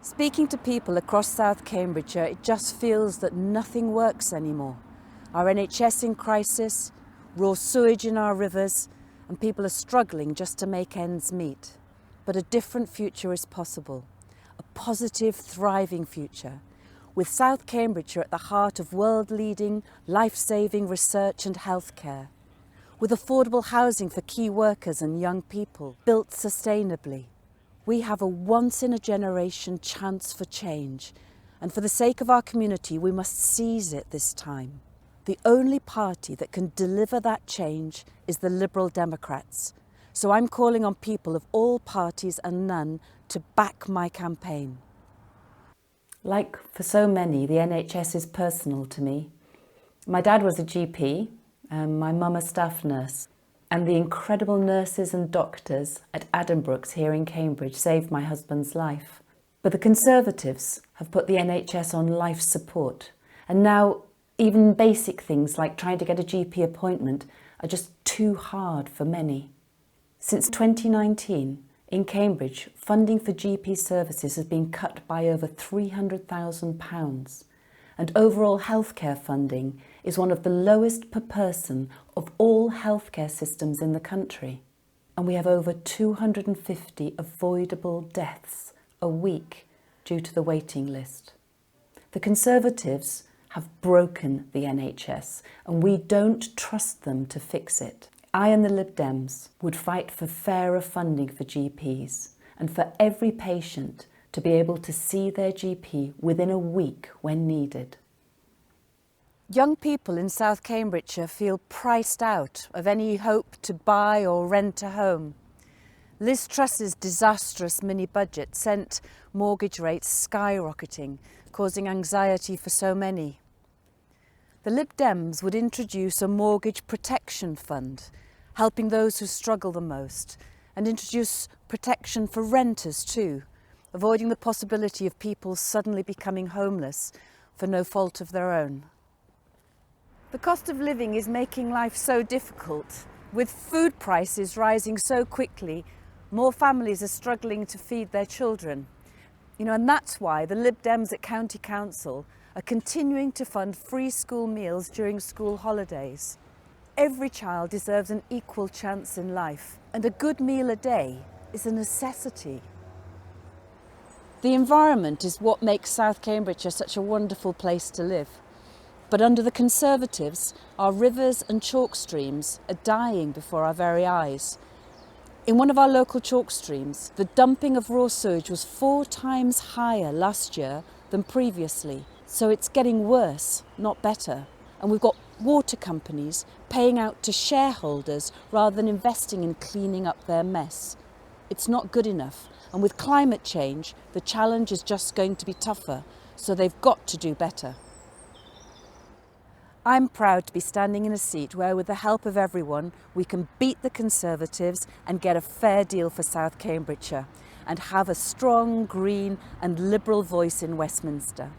Speaking to people across South Cambridgeshire, it just feels that nothing works anymore. Our NHS in crisis, raw sewage in our rivers, and people are struggling just to make ends meet. But a different future is possible. A positive, thriving future, with South Cambridgeshire at the heart of world-leading, life-saving research and healthcare, with affordable housing for key workers and young people, built sustainably. We have a once-in-a-generation chance for change, and for the sake of our community, we must seize it this time. The only party that can deliver that change is the Liberal Democrats. So I'm calling on people of all parties and none to back my campaign. Like for so many, the NHS is personal to me. My dad was a GP, and my mum a staff nurse. And the incredible nurses and doctors at Addenbrooke's here in Cambridge saved my husband's life. But the Conservatives have put the NHS on life support. And now even basic things like trying to get a GP appointment are just too hard for many. Since 2019, in Cambridge, funding for GP services has been cut by over £300,000. And overall healthcare funding is one of the lowest per person of all healthcare systems in the country. And we have over 250 avoidable deaths a week due to the waiting list. The Conservatives have broken the NHS, and we don't trust them to fix it. I and the Lib Dems would fight for fairer funding for GPs and for every patient to be able to see their GP within a week when needed. Young people in South Cambridgeshire feel priced out of any hope to buy or rent a home. Liz Truss's disastrous mini-budget sent mortgage rates skyrocketing, causing anxiety for so many. The Lib Dems would introduce a mortgage protection fund, helping those who struggle the most, and introduce protection for renters too, avoiding the possibility of people suddenly becoming homeless for no fault of their own. The cost of living is making life so difficult. With food prices rising so quickly, more families are struggling to feed their children. And that's why the Lib Dems at County Council are continuing to fund free school meals during school holidays. Every child deserves an equal chance in life, and a good meal a day is a necessity. The environment is what makes South Cambridgeshire such a wonderful place to live. But under the Conservatives, our rivers and chalk streams are dying before our very eyes. In one of our local chalk streams, the dumping of raw sewage was 4 times higher last year than previously. So it's getting worse, not better. And we've got water companies paying out to shareholders rather than investing in cleaning up their mess. It's not good enough. And with climate change, the challenge is just going to be tougher. So they've got to do better. I'm proud to be standing in a seat where, with the help of everyone, we can beat the Conservatives and get a fair deal for South Cambridgeshire and have a strong, green and liberal voice in Westminster.